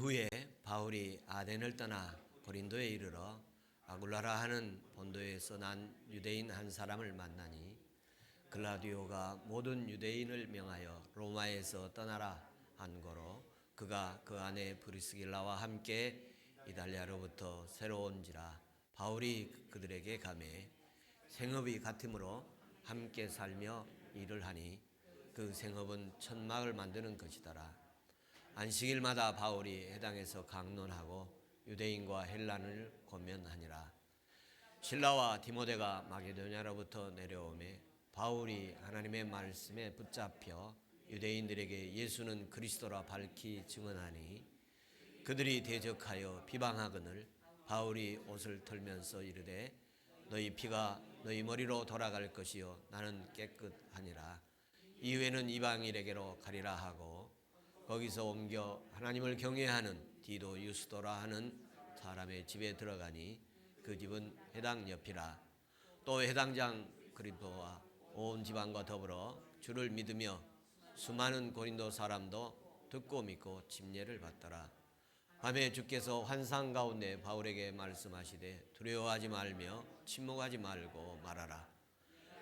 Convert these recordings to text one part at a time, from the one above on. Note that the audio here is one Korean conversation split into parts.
후에 바울이 아덴을 떠나 고린도에 이르러 아굴라라 하는 본도에서 난 유대인 한 사람을 만나니 글라디오가 모든 유대인을 명하여 로마에서 떠나라 한 거로 그가 그 안에 브리스길라와 함께 이달리아로부터 새로 온지라 바울이 그들에게 가매 생업이 같으므로 함께 살며 일을 하니 그 생업은 천막을 만드는 것이더라. 안식일마다 바울이 회당에서 강론하고 유대인과 헬란을 권면하니라. 실라와 디모데가 마게도냐로부터 내려오매 바울이 하나님의 말씀에 붙잡혀 유대인들에게 예수는 그리스도라 밝히 증언하니 그들이 대적하여 비방하거늘 바울이 옷을 털면서 이르되 너희 피가 너희 머리로 돌아갈 것이요 나는 깨끗하니라. 이후에는 이방인에게로 가리라 하고 거기서 옮겨 하나님을 경외하는 디도 유스도라 하는 사람의 집에 들어가니 그 집은 회당 옆이라. 또 회당장 그리스도와 온 지방과 더불어 주를 믿으며 수많은 고린도 사람도 듣고 믿고 침례를 받더라. 밤에 주께서 환상 가운데 바울에게 말씀하시되 두려워하지 말며 침묵하지 말고 말하라.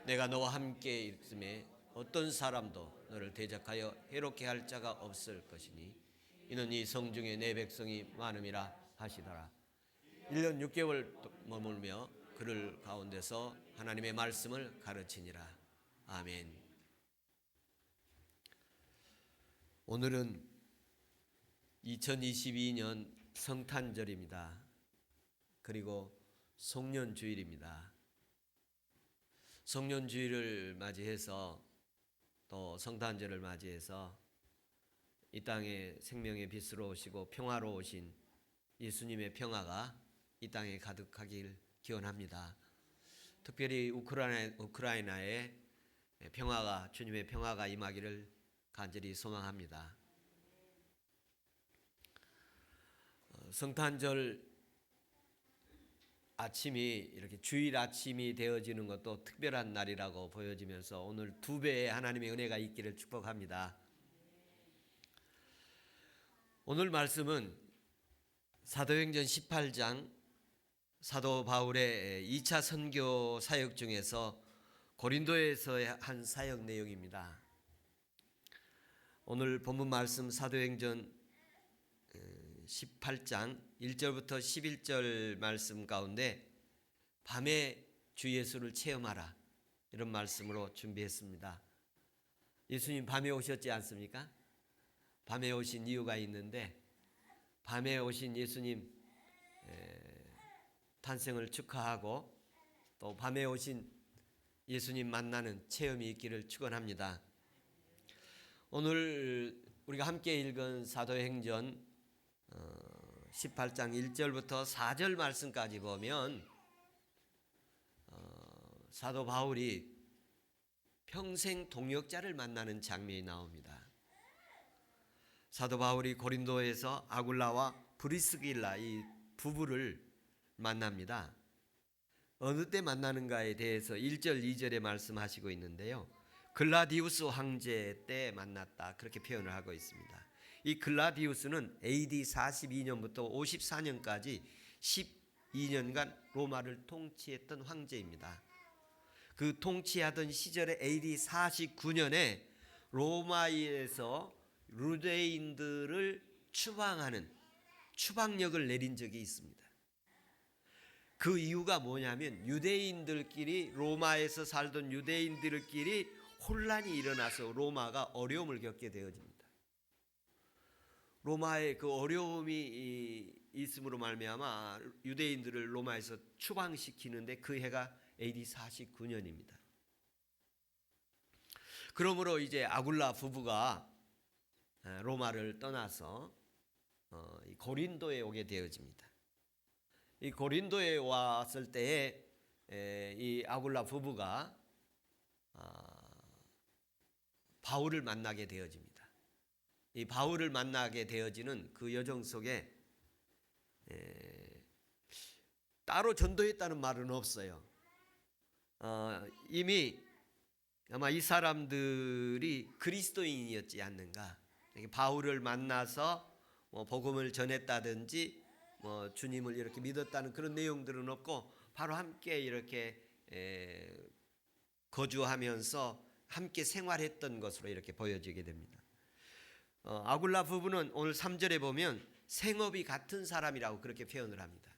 내가 너와 함께 있음에 어떤 사람도 너를 대적하여 해롭게 할 자가 없을 것이니 이는 이 성중에 내 백성이 많음이라 하시더라. 1년 6개월 머물며 그를 가운데서 하나님의 말씀을 가르치니라. 아멘. 오늘은 2022년 성탄절입니다. 그리고 송년주일입니다. 송년주일을 맞이해서 또 성탄절을 맞이해서 이 땅에 생명의 빛으로 오시고 평화로 오신 예수님의 평화가 이 땅에 가득하길 기원합니다. 특별히 우크라이나의 평화가 주님의 평화가 임하기를 간절히 소망합니다. 성탄절 아침이 이렇게 주일 아침이 되어지는 것도 특별한 날이라고 보여지면서 오늘 2배의 하나님의 은혜가 있기를 축복합니다. 오늘 말씀은 사도행전 18장 사도 바울의 2차 선교 사역 중에서 고린도에서의 한 사역 내용입니다. 오늘 본문 말씀 사도행전 18장 1절부터 11절 말씀 가운데 밤에 주 예수를 체험하라 이런 말씀으로 준비했습니다. 예수님 밤에 오셨지 않습니까? 밤에 오신 이유가 있는데 밤에 오신 예수님 탄생을 축하하고 또 밤에 오신 예수님 만나는 체험이 있기를 축원합니다. 오늘 우리가 함께 읽은 사도행전 18장 1절부터 4절 말씀까지 보면 사도 바울이 평생 동역자를 만나는 장면이 나옵니다. 사도 바울이 고린도에서 아굴라와 브리스길라 이 부부를 만납니다. 어느 때 만나는가에 대해서 1절 2절에 말씀하시고 있는데요. 글라디우스 황제 때 만났다 그렇게 표현을 하고 있습니다. 이 글라디우스는 AD 42년부터 54년까지 12년간 로마를 통치했던 황제입니다. 그 통치하던 시절에 AD 49년에 로마에서 유대인들을 추방하는 추방령을 내린 적이 있습니다. 그 이유가 뭐냐면 유대인들끼리 로마에서 살던 유대인들끼리 혼란이 일어나서 로마가 어려움을 겪게 되어집니다. 로마의 그 어려움이 있음으로 말미암아 유대인들을 로마에서 추방시키는데 그 해가 AD 49년입니다. 그러므로 이제 아굴라 부부가 로마를 떠나서 고린도에 오게 되어집니다. 이 고린도에 왔을 때에 이 아굴라 부부가 바울을 만나게 되어집니다. 이 바울을 만나게 되어지는 그 여정 속에 따로 전도했다는 말은 없어요. 이미 아마 이 사람들이 그리스도인이었지 않는가. 바울을 만나서 복음을 전했다든지 주님을 이렇게 믿었다는 그런 내용들은 없고 바로 함께 이렇게 거주하면서 함께 생활했던 것으로 이렇게 보여지게 됩니다. 아굴라 부부는 오늘 3절에 보면 생업이 같은 사람이라고 그렇게 표현을 합니다.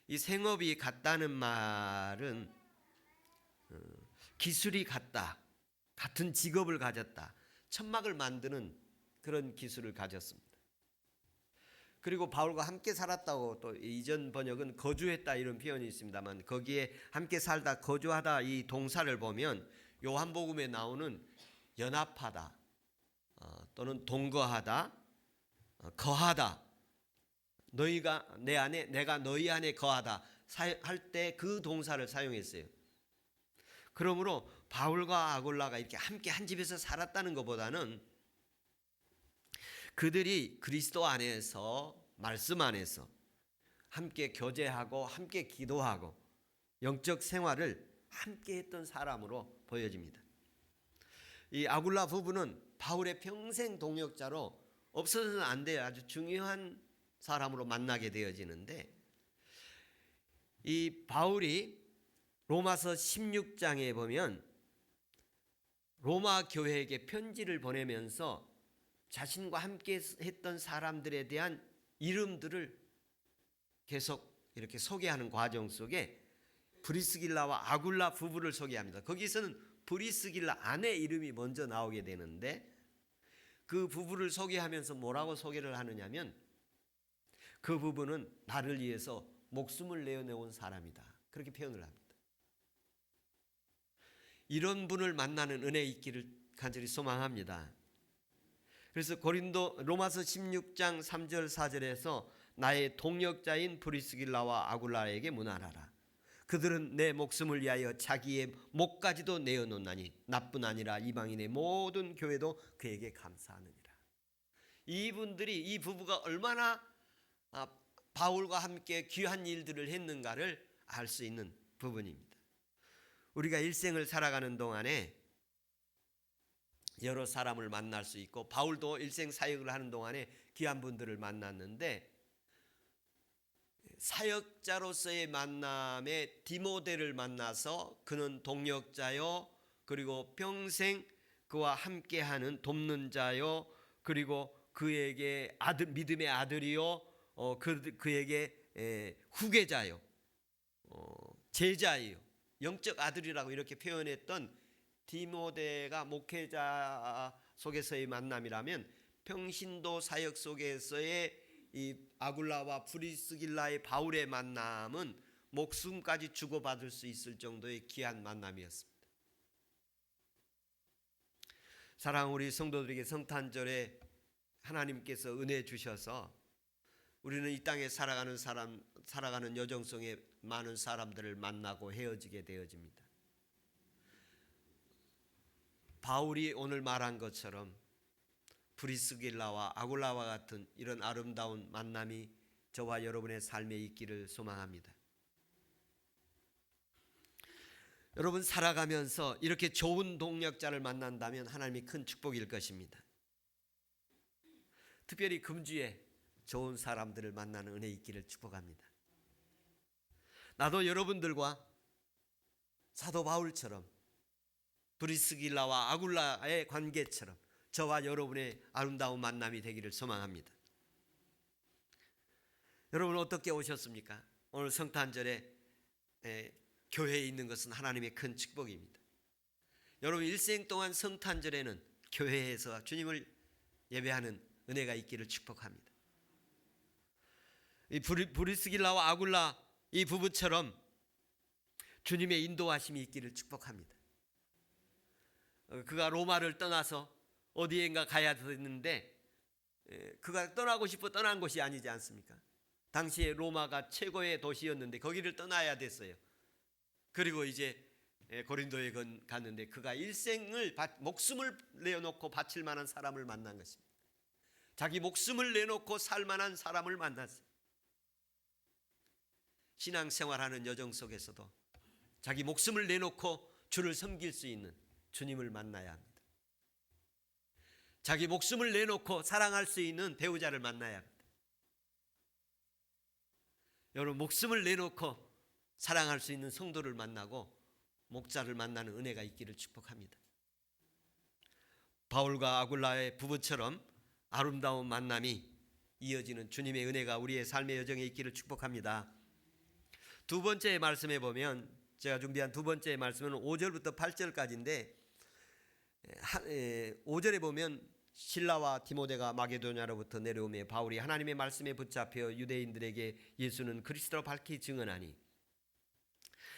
이 생업이 같다는 말은 기술이 같다, 같은 직업을 가졌다, 천막을 만드는 그런 기술을 가졌습니다. 그리고 바울과 함께 살았다고 또 이전 번역은 거주했다 이런 표현이 있습니다만 거기에 함께 살다, 거주하다 이 동사를 보면 요한복음에 나오는 연합하다 또는 동거하다, 거하다, 너희가 내 안에 내가 너희 안에 거하다 할 때 그 동사를 사용했어요. 그러므로 바울과 아굴라가 이렇게 함께 한 집에서 살았다는 것보다는 그들이 그리스도 안에서 말씀 안에서 함께 교제하고 함께 기도하고 영적 생활을 함께 했던 사람으로 보여집니다. 이 아굴라 부부는 바울의 평생 동역자로 없어서는 안 될 아주 중요한 사람으로 만나게 되어지는데 이 바울이 로마서 16장에 보면 로마 교회에게 편지를 보내면서 자신과 함께 했던 사람들에 대한 이름들을 계속 이렇게 소개하는 과정 속에 브리스길라와 아굴라 부부를 소개합니다. 거기서는 브리스길라 아내 이름이 먼저 나오게 되는데 그 부부를 소개하면서 뭐라고 소개를 하느냐면 그 부부는 나를 위해서 목숨을 내어놓은 사람이다. 그렇게 표현을 합니다. 이런 분을 만나는 은혜 있기를 간절히 소망합니다. 그래서 로마서 16장 3절 4절에서 나의 동역자인 브리스길라와 아굴라에게 문안하라. 그들은 내 목숨을 위하여 자기의 목까지도 내어놓나니 나뿐 아니라 이방인의 모든 교회도 그에게 감사하느니라. 이분들이 이 부부가 얼마나 바울과 함께 귀한 일들을 했는가를 알 수 있는 부분입니다. 우리가 일생을 살아가는 동안에 여러 사람을 만날 수 있고 바울도 일생 사역을 하는 동안에 귀한 분들을 만났는데 사역자로서의 만남에 디모데를 만나서 그는 동역자요 그리고 평생 그와 함께하는 돕는 자요 그리고 그에게 믿음의 아들이요 그에게 후계자요 제자예요 영적 아들이라고 이렇게 표현했던 디모데가 목회자 속에서의 만남이라면 평신도 사역 속에서의 이 아굴라와 브리스길라의 바울의 만남은 목숨까지 주고받을 수 있을 정도의 귀한 만남이었습니다. 사랑하는 우리 성도들에게 성탄절에 하나님께서 은혜 주셔서 우리는 이 땅에 살아가는 여정 속에 많은 사람들을 만나고 헤어지게 되어집니다. 바울이 오늘 말한 것처럼 브리스길라와 아굴라와 같은 이런 아름다운 만남이 저와 여러분의 삶에 있기를 소망합니다. 여러분 살아가면서 이렇게 좋은 동역자를 만난다면 하나님이 큰 축복일 것입니다. 특별히 금주에 좋은 사람들을 만나는 은혜 있기를 축복합니다. 나도 여러분들과 사도 바울처럼 브리스길라와 아굴라의 관계처럼 저와 여러분의 아름다운 만남이 되기를 소망합니다. 여러분 어떻게 오셨습니까? 오늘 성탄절에 교회에 있는 것은 하나님의 큰 축복입니다. 여러분 일생 동안 성탄절에는 교회에서 주님을 예배하는 은혜가 있기를 축복합니다. 이 브리스길라와 아굴라 이 부부처럼 주님의 인도하심이 있기를 축복합니다. 그가 로마를 떠나서 어디엔가 가야 됐는데 그가 떠나고 싶어 떠난 곳이 아니지 않습니까? 당시에 로마가 최고의 도시였는데 거기를 떠나야 됐어요. 그리고 이제 고린도에 갔는데 그가 일생을 목숨을 내어놓고 바칠 만한 사람을 만난 것입니다. 자기 목숨을 내놓고 살 만한 사람을 만났어요. 신앙생활하는 여정 속에서도 자기 목숨을 내놓고 주를 섬길 수 있는 주님을 만나야 합니다. 자기 목숨을 내놓고 사랑할 수 있는 배우자를 만나야 합니다. 여러분, 목숨을 내놓고 사랑할 수 있는 성도를 만나고 목자를 만나는 은혜가 있기를 축복합니다. 바울과 아굴라의 부부처럼 아름다운 만남이 이어지는 주님의 은혜가 우리의 삶의 여정에 있기를 축복합니다. 두 번째 말씀에 보면, 제가 준비한 두 번째 말씀은 5절부터 8절까지인데 5절에 보면 실라와 디모데가 마게도냐로부터 내려오며 바울이 하나님의 말씀에 붙잡혀 유대인들에게 예수는 그리스도로 밝히 증언하니.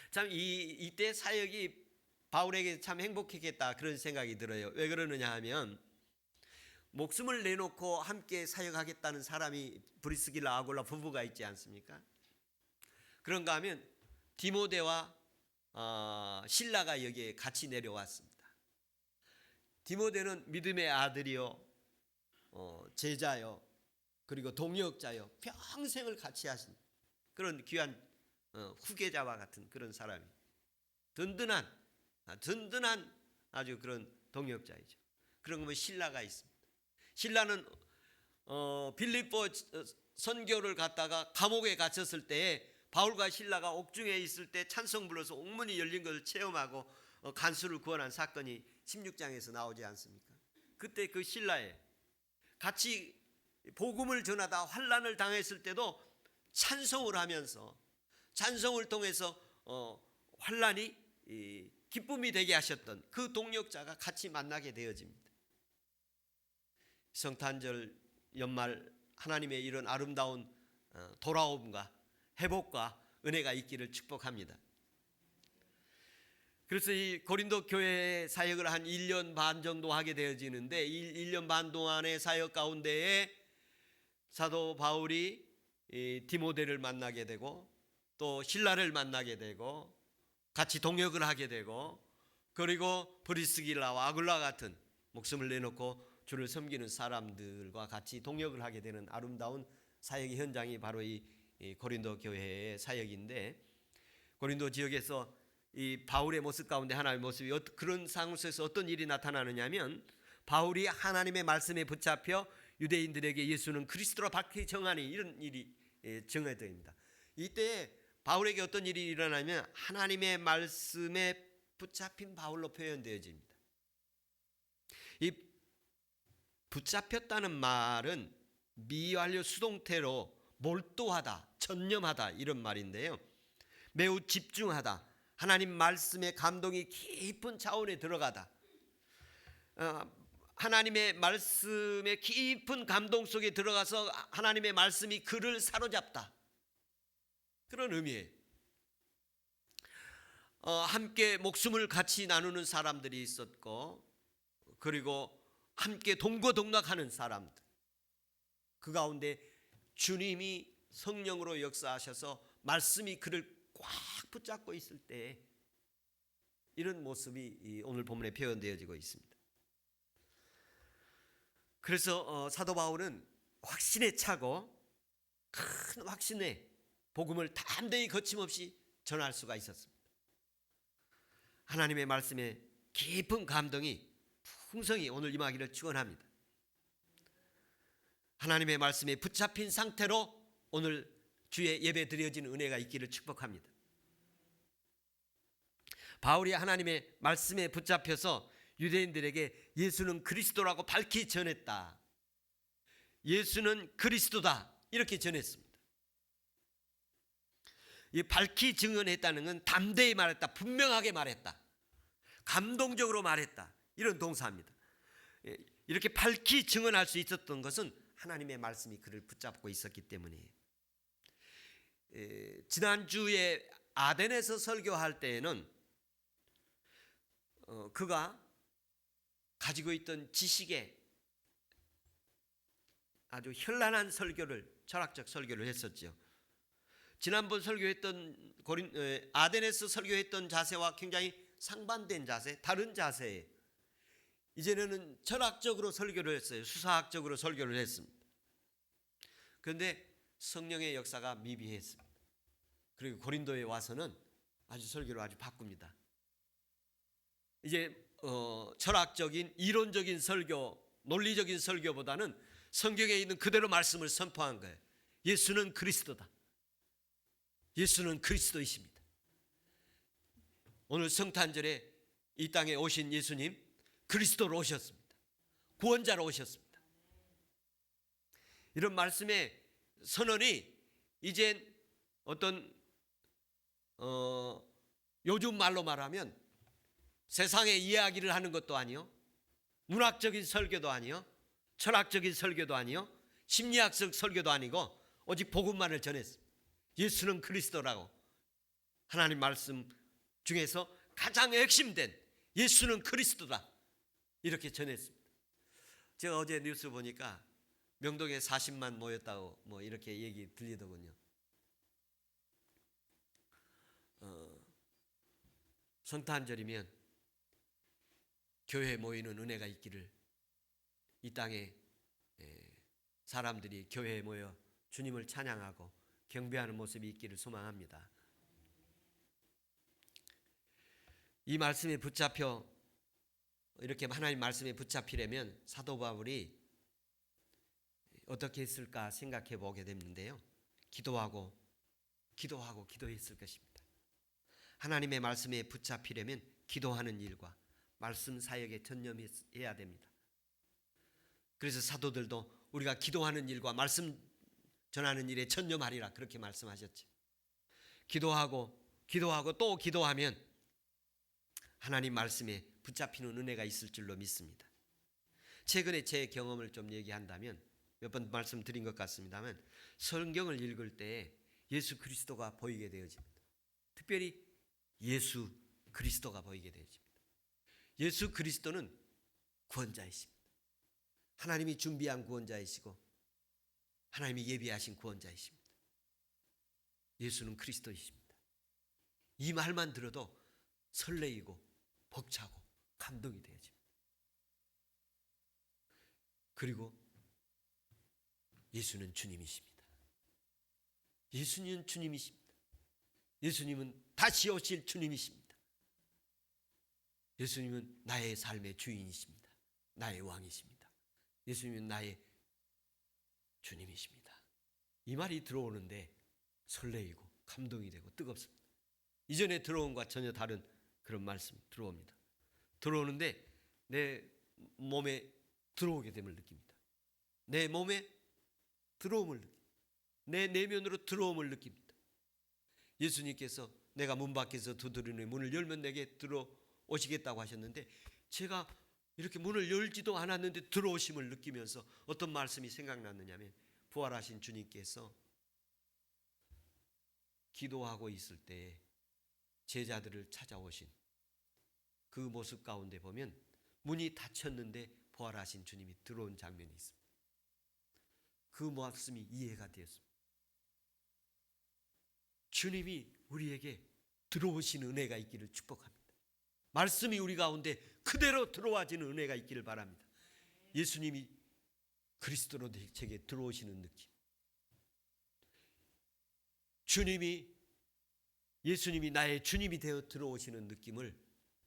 참 이때 사역이 바울에게 참 행복했겠다 그런 생각이 들어요. 왜 그러느냐 하면 목숨을 내놓고 함께 사역하겠다는 사람이 브리스길라 아굴라 부부가 있지 않습니까? 그런가 하면 디모데와 실라가 여기에 같이 내려왔습니다. 디모데는 믿음의 아들이요, 제자요, 그리고 동역자요, 평생을 같이 하신 그런 귀한 후계자와 같은 그런 사람이 든든한 아주 그런 동역자이죠. 그런 거면 신라가 있습니다. 신라는 빌립보 선교를 갔다가 감옥에 갇혔을 때 바울과 신라가 옥중에 있을 때 찬송 불러서 옥문이 열린 것을 체험하고 간수를 구원한 사건이 16장에서 나오지 않습니까? 그때 그 신라에 같이 복음을 전하다 환난을 당했을 때도 찬송을 하면서 찬송을 통해서 환난이 기쁨이 되게 하셨던 그 동역자가 같이 만나게 되어집니다. 성탄절 연말 하나님의 이런 아름다운 돌아옴과 회복과 은혜가 있기를 축복합니다. 그래서 이 고린도 교회 사역을 한 1년 반 정도 하게 되어지는데 1년 반 동안의 사역 가운데에 사도 바울이 디모데를 만나게 되고 또 신라를 만나게 되고 같이 동역을 하게 되고 그리고 브리스길라와 아굴라 같은 목숨을 내놓고 주를 섬기는 사람들과 같이 동역을 하게 되는 아름다운 사역의 현장이 바로 이 고린도 교회의 사역인데, 고린도 지역에서 이 바울의 모습 가운데 하나의 모습이 그런 상황 속에서 어떤 일이 나타나느냐면 바울이 하나님의 말씀에 붙잡혀 유대인들에게 예수는 그리스도로 밝히 정하니 이런 일이 정해집니다. 이때 바울에게 어떤 일이 일어나면 하나님의 말씀에 붙잡힌 바울로 표현되어집니다. 이 붙잡혔다는 말은 미완료 수동태로 몰두하다, 전념하다 이런 말인데요. 매우 집중하다, 하나님 말씀의 감동이 깊은 차원에 들어가다, 하나님의 말씀의 깊은 감동 속에 들어가서 하나님의 말씀이 그를 사로잡다, 그런 의미예요. 함께 목숨을 같이 나누는 사람들이 있었고 그리고 함께 동거동락하는 사람들, 그 가운데 주님이 성령으로 역사하셔서 말씀이 그를 꽉 붙잡고 있을 때 이런 모습이 오늘 본문에 표현되어지고 있습니다. 그래서 사도 바울은 확신에 차고 큰 확신에 복음을 담대히 거침없이 전할 수가 있었습니다. 하나님의 말씀에 깊은 감동이 풍성히 오늘 임하기를 축원합니다. 하나님의 말씀에 붙잡힌 상태로 오늘 주의 예배 드려지는 은혜가 있기를 축복합니다. 바울이 하나님의 말씀에 붙잡혀서 유대인들에게 예수는 그리스도라고 밝히 전했다. 예수는 그리스도다 이렇게 전했습니다. 이 밝히 증언했다는 건 담대히 말했다, 분명하게 말했다, 감동적으로 말했다 이런 동사입니다. 이렇게 밝히 증언할 수 있었던 것은 하나님의 말씀이 그를 붙잡고 있었기 때문이에요. 지난주에 아덴에서 설교할 때에는 그가 가지고 있던 지식에 아주 현란한 설교를, 철학적 설교를 했었죠. 지난번 설교했던 아덴에서 설교했던 자세와 굉장히 상반된 자세, 다른 자세에 이제는 철학적으로 설교를 했어요. 수사학적으로 설교를 했습니다. 그런데 성령의 역사가 미비했습니다. 그리고 고린도에 와서는 아주 설교를 아주 바꿉니다. 이제 철학적인 이론적인 설교 논리적인 설교보다는 성경에 있는 그대로 말씀을 선포한 거예요. 예수는 그리스도다. 예수는 그리스도이십니다. 오늘 성탄절에 이 땅에 오신 예수님 그리스도로 오셨습니다. 구원자로 오셨습니다. 이런 말씀의 선언이 이제 어떤 요즘 말로 말하면 세상의 이야기를 하는 것도 아니요, 문학적인 설교도 아니요, 철학적인 설교도 아니요, 심리학적 설교도 아니고 오직 복음만을 전했습니다. 예수는 그리스도라고 하나님 말씀 중에서 가장 핵심된 예수는 그리스도다 이렇게 전했습니다. 제가 어제 뉴스 보니까 명동에 40만 모였다고 뭐 이렇게 얘기 들리더군요. 성탄절이면 교회에 모이는 은혜가 있기를, 이 땅에 사람들이 교회에 모여 주님을 찬양하고 경배하는 모습이 있기를 소망합니다. 이 말씀에 붙잡혀 이렇게 하나님 말씀에 붙잡히려면 사도 바울이 어떻게 했을까 생각해 보게 됐는데요. 기도하고 기도했을 것입니다. 하나님의 말씀에 붙잡히려면 기도하는 일과 말씀 사역에 전념해야 됩니다. 그래서 사도들도 우리가 기도하는 일과 말씀 전하는 일에 전념하리라 그렇게 말씀하셨죠. 기도하고 또 기도하면 하나님 말씀에 붙잡히는 은혜가 있을 줄로 믿습니다. 최근에 제 경험을 좀 얘기한다면 몇 번 말씀드린 것 같습니다만 성경을 읽을 때 예수 그리스도가 보이게 되어집니다. 특별히 예수 그리스도가 보이게 되어집니다. 예수 그리스도는 구원자이십니다. 하나님이 준비한 구원자이시고 하나님이 예비하신 구원자이십니다. 예수는 그리스도이십니다. 이 말만 들어도 설레이고 벅차고 감동이 되어집니다. 그리고 예수는 주님이십니다. 예수님은 주님이십니다. 예수님은 다시 오실 주님이십니다. 예수님은 나의 삶의 주인이십니다. 나의 왕이십니다. 예수님은 나의 주님이십니다. 이 말이 들어오는데 설레이고 감동이 되고 뜨겁습니다. 이전에 들어온 것과 전혀 다른 그런 말씀 들어옵니다. 들어오는데 내 몸에 들어오게 됨을 느낍니다. 내 몸에 들어옴을 느낍니다. 내 내면으로 들어옴을 느낍니다. 예수님께서 내가 문 밖에서 두드리니 문을 열면 내게 들어오시겠다고 하셨는데 제가 이렇게 문을 열지도 않았는데 들어오심을 느끼면서 어떤 말씀이 생각났느냐면 부활하신 주님께서 기도하고 있을 때 제자들을 찾아오신 그 모습 가운데 보면 문이 닫혔는데 부활하신 주님이 들어온 장면이 있습니다. 그 말씀이 이해가 되었습니다. 주님이 우리에게 들어오시는 은혜가 있기를 축복합니다. 말씀이 우리 가운데 그대로 들어와지는 은혜가 있기를 바랍니다. 예수님이 그리스도로 제게 들어오시는 느낌, 예수님이 나의 주님이 되어 들어오시는 느낌을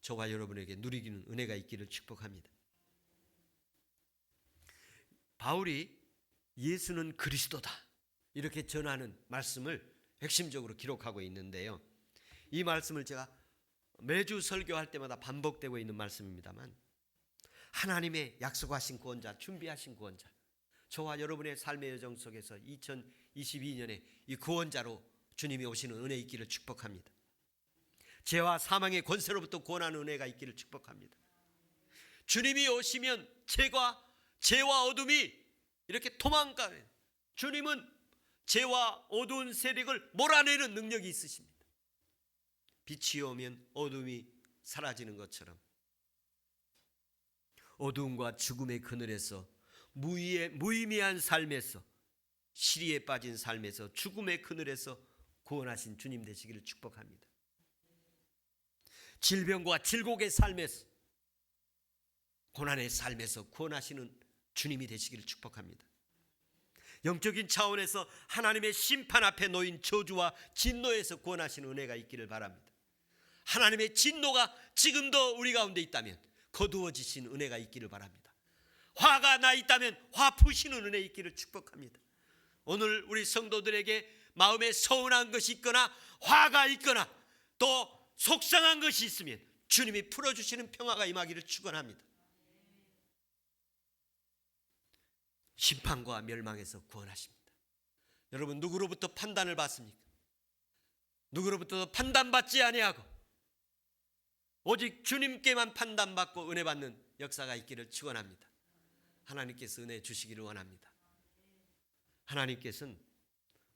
저와 여러분에게 누리기는 은혜가 있기를 축복합니다. 바울이 예수는 그리스도다 이렇게 전하는 말씀을 핵심적으로 기록하고 있는데요. 이 말씀을 제가 매주 설교할 때마다 반복되고 있는 말씀입니다만 하나님의 약속하신 구원자, 준비하신 구원자, 저와 여러분의 삶의 여정 속에서 2022년에 이 구원자로 주님이 오시는 은혜 있기를 축복합니다. 죄와 사망의 권세로부터 구원하는 은혜가 있기를 축복합니다. 주님이 오시면 죄와 어둠이 이렇게 도망가요. 주님은 죄와 어두운 세력을 몰아내는 능력이 있으십니다. 빛이 오면 어둠이 사라지는 것처럼 어두움과 죽음의 그늘에서 무의미한 삶에서 시리에 빠진 삶에서 죽음의 그늘에서 구원하신 주님 되시기를 축복합니다. 질병과 질곡의 삶에서 고난의 삶에서 구원하시는 주님이 되시기를 축복합니다. 영적인 차원에서 하나님의 심판 앞에 놓인 저주와 진노에서 구원하시는 은혜가 있기를 바랍니다. 하나님의 진노가 지금도 우리 가운데 있다면 거두어지신 은혜가 있기를 바랍니다. 화가 나 있다면 화 푸시는 은혜 있기를 축복합니다. 오늘 우리 성도들에게 마음에 서운한 것이 있거나 화가 있거나 또 속상한 것이 있으면 주님이 풀어주시는 평화가 임하기를 축원합니다. 심판과 멸망에서 구원하십니다. 여러분, 누구로부터 판단을 받습니까? 누구로부터 판단받지 아니하고 오직 주님께만 판단받고 은혜 받는 역사가 있기를 축원합니다. 하나님께서 은혜 주시기를 원합니다. 하나님께서는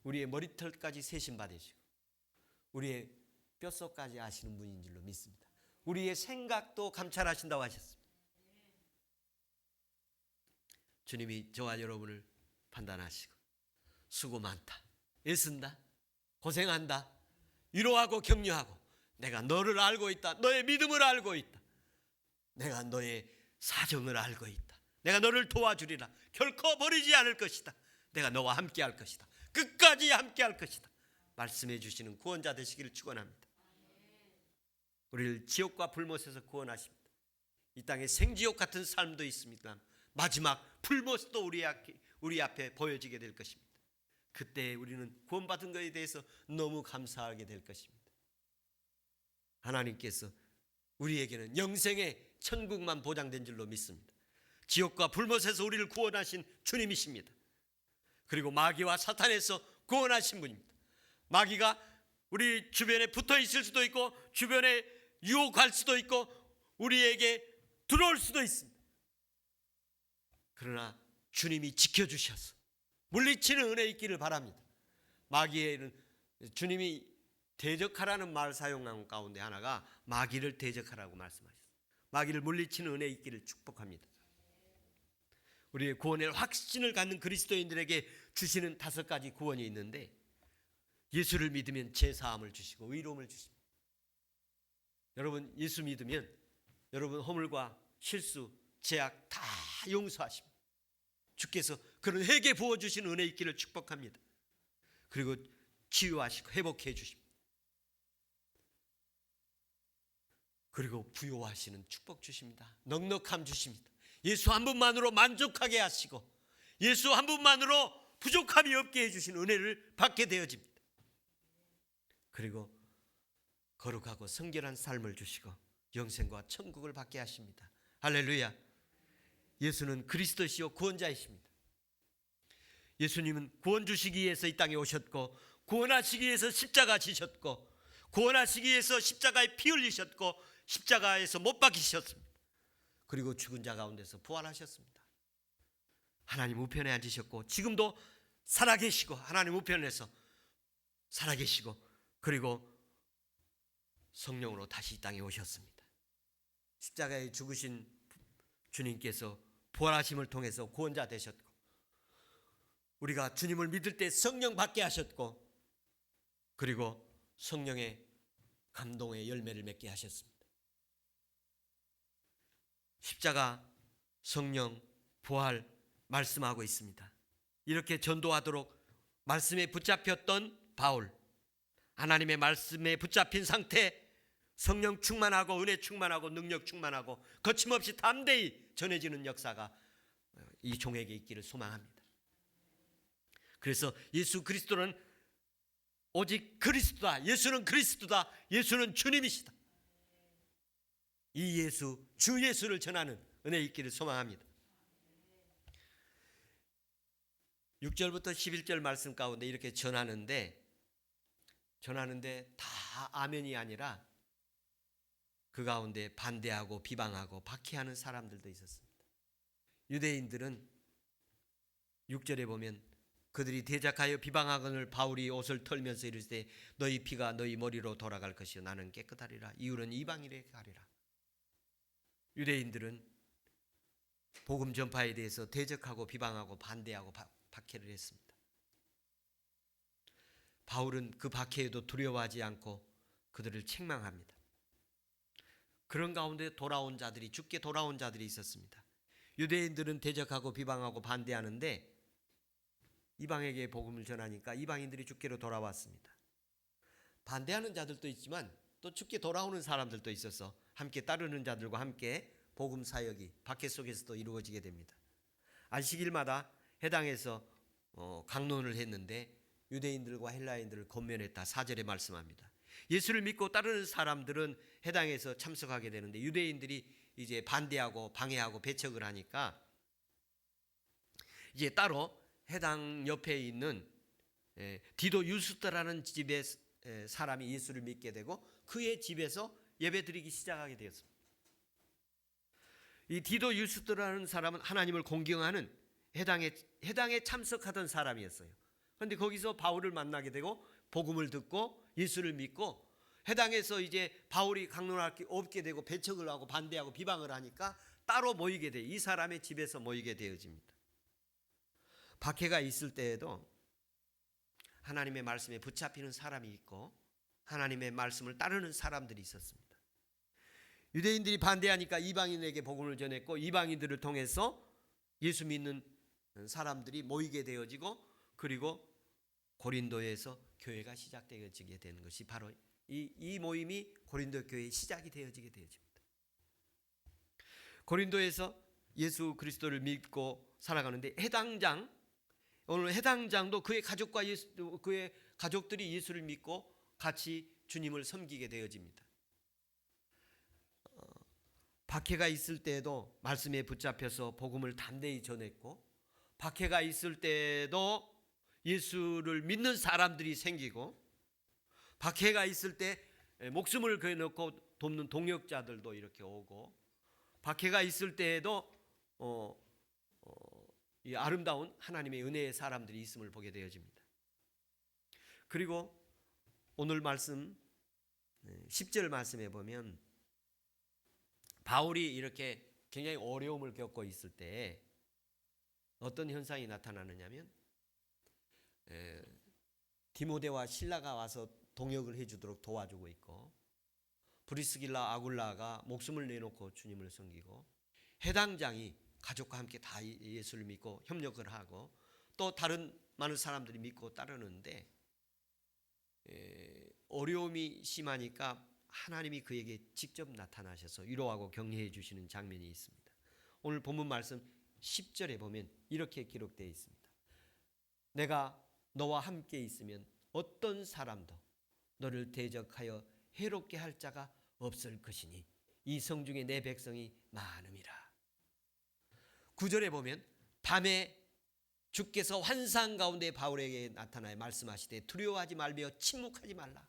우리의 머리털까지 세심 받으시고 우리의 뼛속까지 아시는 분인 줄로 믿습니다. 우리의 생각도 감찰하신다고 하셨습니다. 주님이 저와 여러분을 판단하시고 수고 많다, 애쓴다, 고생한다, 위로하고 격려하고 내가 너를 알고 있다, 너의 믿음을 알고 있다, 내가 너의 사정을 알고 있다, 내가 너를 도와주리라, 결코 버리지 않을 것이다, 내가 너와 함께 할 것이다, 끝까지 함께 할 것이다 말씀해 주시는 구원자 되시기를 축원합니다. 우리를 지옥과 불못에서 구원하십니다. 이 땅에 생지옥 같은 삶도 있습니다. 마지막 불못도 우리 앞에 보여지게 될 것입니다. 그때 우리는 구원받은 것에 대해서 너무 감사하게 될 것입니다. 하나님께서 우리에게는 영생의 천국만 보장된 줄로 믿습니다. 지옥과 불못에서 우리를 구원하신 주님이십니다. 그리고 마귀와 사탄에서 구원하신 분입니다. 마귀가 우리 주변에 붙어 있을 수도 있고 주변에 유혹할 수도 있고 우리에게 들어올 수도 있습니다. 그러나 주님이 지켜주셔서 물리치는 은혜 있기를 바랍니다. 마귀에는 주님이 대적하라는 말 사용한 가운데 하나가 마귀를 대적하라고 말씀하셨습니다. 마귀를 물리치는 은혜 있기를 축복합니다. 우리의 구원의 확신을 갖는 그리스도인들에게 주시는 5가지 구원이 있는데 예수를 믿으면 죄사함을 주시고 의로움을 주십니다. 여러분, 예수 믿으면 여러분 허물과 실수, 죄악 다 용서하십니다. 주께서 그런 회개 부어주신 은혜 있기를 축복합니다. 그리고 치유하시고 회복해 주십니다. 그리고 부요하시는 축복 주십니다. 넉넉함 주십니다. 예수 한 분만으로 만족하게 하시고 예수 한 분만으로 부족함이 없게 해주신 은혜를 받게 되어집니다. 그리고 거룩하고 성결한 삶을 주시고 영생과 천국을 받게 하십니다. 할렐루야. 예수는 그리스도시요 구원자이십니다. 예수님은 구원 주시기 위해서 이 땅에 오셨고 구원하시기 위해서 십자가 지셨고 구원하시기 위해서 십자가에 피 흘리셨고 십자가에서 못 박히셨습니다. 그리고 죽은 자 가운데서 부활하셨습니다. 하나님 우편에 앉으셨고 지금도 살아계시고 하나님 우편에서 살아계시고 그리고 성령으로 다시 이 땅에 오셨습니다. 십자가에 죽으신 주님께서 부활하심을 통해서 구원자 되셨고 우리가 주님을 믿을 때 성령 받게 하셨고 그리고 성령의 감동의 열매를 맺게 하셨습니다. 십자가, 성령, 부활 말씀하고 있습니다. 이렇게 전도하도록 말씀에 붙잡혔던 바울, 하나님의 말씀에 붙잡힌 상태, 성령 충만하고 은혜 충만하고 능력 충만하고 거침없이 담대히 전해지는 역사가 이 종에게 있기를 소망합니다. 그래서 예수 그리스도는 오직 그리스도다. 예수는 그리스도다. 예수는 주님이시다. 이 예수, 주 예수를 전하는 은혜 있기를 소망합니다. 6절부터 11절 말씀 가운데 이렇게 전하는데 다 아멘이 아니라 그 가운데 반대하고 비방하고 박해하는 사람들도 있었습니다. 유대인들은 6절에 보면 그들이 대적하여 비방하거늘 바울이 옷을 털면서 이르되 너희 피가 너희 머리로 돌아갈 것이요 나는 깨끗하리라. 이유는 이방인에게 가리라. 유대인들은 복음 전파에 대해서 대적하고 비방하고 반대하고 박해를 했습니다. 바울은 그 박해에도 두려워하지 않고 그들을 책망합니다. 그런 가운데 죽게 돌아온 자들이 있었습니다. 유대인들은 대적하고 비방하고 반대하는데 이방에게 복음을 전하니까 이방인들이 죽게로 돌아왔습니다. 반대하는 자들도 있지만 또 죽게 돌아오는 사람들도 있어서 함께 따르는 자들과 함께 복음 사역이 박해 속에서도 이루어지게 됩니다. 안식일마다 해당에서 강론을 했는데 유대인들과 헬라인들을 권면했다. 4절에 말씀합니다. 예수를 믿고 따르는 사람들은 해당에서 참석하게 되는데 유대인들이 이제 반대하고 방해하고 배척을 하니까 이제 따로 해당 옆에 있는 디도 유스터라는 집의 사람이 예수를 믿게 되고 그의 집에서 예배드리기 시작하게 되었습니다. 이 디도 유스터라는 사람은 하나님을 공경하는 해당에 참석하던 사람이었어요. 그런데 거기서 바울을 만나게 되고 복음을 듣고 예수를 믿고 해당에서 이제 바울이 강론할 게 없게 되고 배척을 하고 반대하고 비방을 하니까 따로 모이게 돼. 이 사람의 집에서 모이게 되어집니다. 박해가 있을 때에도 하나님의 말씀에 붙잡히는 사람이 있고 하나님의 말씀을 따르는 사람들이 있었습니다. 유대인들이 반대하니까 이방인에게 복음을 전했고 이방인들을 통해서 예수 믿는 사람들이 모이게 되어지고 그리고 고린도에서 교회가 시작되어지게 되는 것이 바로 이 모임이 고린도 교회의 시작이 되어지게 되어집니다. 고린도에서 예수 그리스도를 믿고 살아가는데 오늘 해당장도 그의 가족들이 예수를 믿고 같이 주님을 섬기게 되어집니다. 박해가 있을 때에도 말씀에 붙잡혀서 복음을 담대히 전했고 박해가 있을 때에도 예수를 믿는 사람들이 생기고 박해가 있을 때 목숨을 걸어놓고 돕는 동역자들도 이렇게 오고 박해가 있을 때에도 이 아름다운 하나님의 은혜의 사람들이 있음을 보게 되어집니다. 그리고 오늘 말씀 10절 말씀에 보면 바울이 이렇게 굉장히 어려움을 겪고 있을 때 어떤 현상이 나타나느냐면 디모데와 실라가 와서 동역을 해주도록 도와주고 있고 브리스길라 아굴라가 목숨을 내놓고 주님을 섬기고 해당장이 가족과 함께 다 예수를 믿고 협력을 하고 또 다른 많은 사람들이 믿고 따르는데 어려움이 심하니까 하나님이 그에게 직접 나타나셔서 위로하고 격려해 주시는 장면이 있습니다. 오늘 본문 말씀 10절에 보면 이렇게 기록되어 있습니다. 내가 너와 함께 있으면 어떤 사람도 너를 대적하여 해롭게 할 자가 없을 것이니 이 성중에 내 백성이 많음이라. 9절에 보면 밤에 주께서 환상 가운데 바울에게 나타나여 말씀하시되 두려워하지 말며 침묵하지 말라.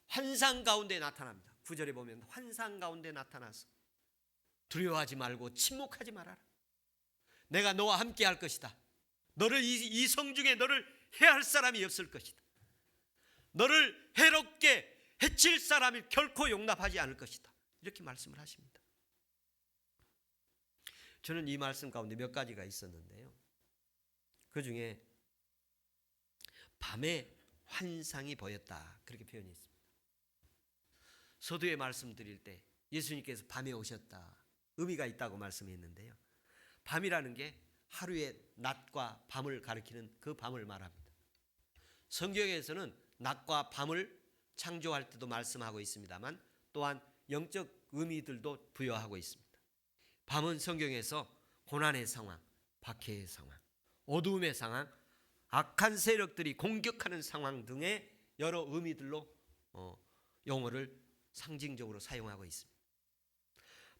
환상 가운데 나타납니다. 9절에 보면 환상 가운데 나타나서 두려워하지 말고 침묵하지 말아라. 내가 너와 함께 할 것이다. 너를 이 성중에 너를 해할 사람이 없을 것이다. 너를 해롭게 해칠 사람이 결코 용납하지 않을 것이다. 이렇게 말씀을 하십니다. 저는 이 말씀 가운데 몇 가지가 있었는데요. 그 중에 밤에 환상이 보였다. 그렇게 표현이 있습니다. 서두에 말씀드릴 때 예수님께서 밤에 오셨다. 의미가 있다고 말씀했는데요. 밤이라는 게 하루의 낮과 밤을 가리키는 그 밤을 말합니다. 성경에서는 낮과 밤을 창조할 때도 말씀하고 있습니다만 또한 영적 의미들도 부여하고 있습니다. 밤은 성경에서 고난의 상황, 박해의 상황, 어두움의 상황, 악한 세력들이 공격하는 상황 등의 여러 의미들로 용어를 상징적으로 사용하고 있습니다.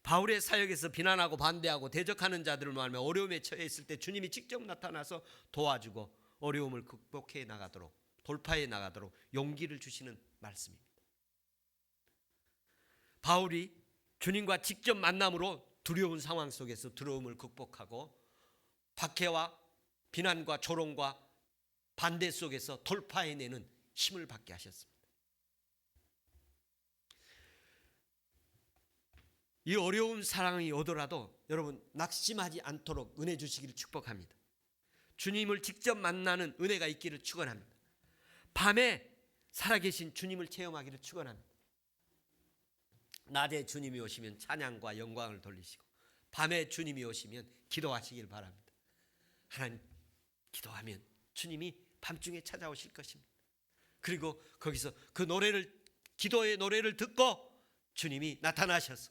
바울의 사역에서 비난하고 반대하고 대적하는 자들을 말하며 어려움에 처해 있을 때 주님이 직접 나타나서 도와주고 어려움을 극복해 나가도록 돌파해 나가도록 용기를 주시는 말씀입니다. 바울이 주님과 직접 만남으로 두려운 상황 속에서 두려움을 극복하고 박해와 비난과 조롱과 반대 속에서 돌파해내는 힘을 받게 하셨습니다. 이 어려운 상황이 오더라도 여러분 낙심하지 않도록 은혜 주시기를 축복합니다. 주님을 직접 만나는 은혜가 있기를 축원합니다. 밤에 살아계신 주님을 체험하기를 축원합니다. 낮에 주님이 오시면 찬양과 영광을 돌리시고 밤에 주님이 오시면 기도하시길 바랍니다. 하나님 기도하면 주님이 밤중에 찾아오실 것입니다. 그리고 거기서 그 기도의 노래를 듣고 주님이 나타나셔서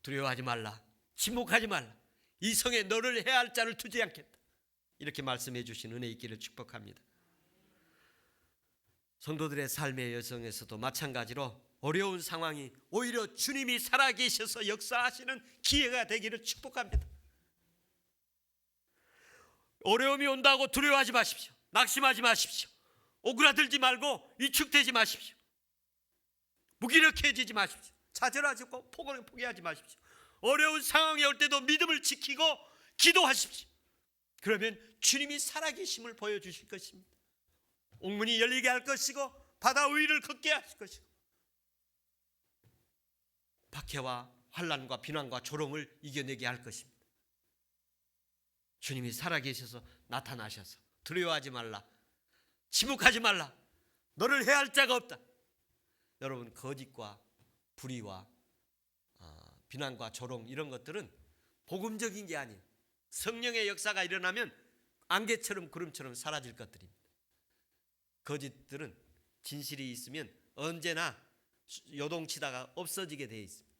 두려워하지 말라, 침묵하지 말라, 이 성에 너를 해할 자를 두지 않겠다. 이렇게 말씀해 주신 은혜 있기를 축복합니다. 성도들의 삶의 여정에서도 마찬가지로 어려운 상황이 오히려 주님이 살아계셔서 역사하시는 기회가 되기를 축복합니다. 어려움이 온다고 두려워하지 마십시오. 낙심하지 마십시오. 오그라들지 말고 위축되지 마십시오. 무기력해지지 마십시오. 좌절하고 포기하지 마십시오. 어려운 상황이 올 때도 믿음을 지키고 기도하십시오. 그러면 주님이 살아계심을 보여주실 것입니다. 옥문이 열리게 할 것이고 바다 위를 걷게 하실 것이고 박해와 환난과 비난과 조롱을 이겨내게 할 것입니다. 주님이 살아계셔서 나타나셔서 두려워하지 말라, 침묵하지 말라, 너를 해할 자가 없다. 여러분, 거짓과 불의와 비난과 조롱 이런 것들은 복음적인 게 아닌 성령의 역사가 일어나면 안개처럼 구름처럼 사라질 것들입니다. 거짓들은 진실이 있으면 언제나 요동치다가 없어지게 되어 있습니다.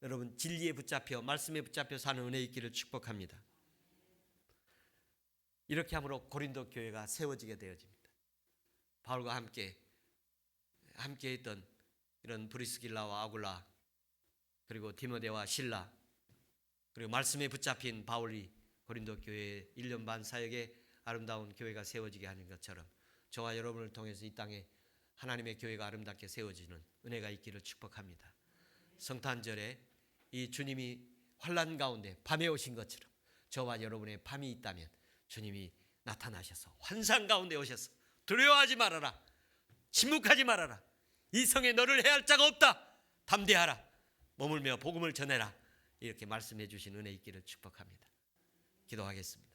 여러분, 진리에 붙잡혀 말씀에 붙잡혀 사는 은혜 있기를 축복합니다. 이렇게 함으로 고린도 교회가 세워지게 되어집니다. 바울과 함께 했던 이런 브리스길라와 아굴라, 그리고 디모데와 실라, 그리고 말씀에 붙잡힌 바울이 고린도 교회의 1년 반 사역에 아름다운 교회가 세워지게 하는 것처럼 저와 여러분을 통해서 이 땅에 하나님의 교회가 아름답게 세워지는 은혜가 있기를 축복합니다. 성탄절에 이 주님이 환난 가운데 밤에 오신 것처럼 저와 여러분의 밤이 있다면 주님이 나타나셔서 환상 가운데 오셔서 두려워하지 말아라, 침묵하지 말아라, 이 성에 너를 해할 자가 없다, 담대하라, 머물며 복음을 전해라, 이렇게 말씀해 주신 은혜 있기를 축복합니다. 기도하겠습니다.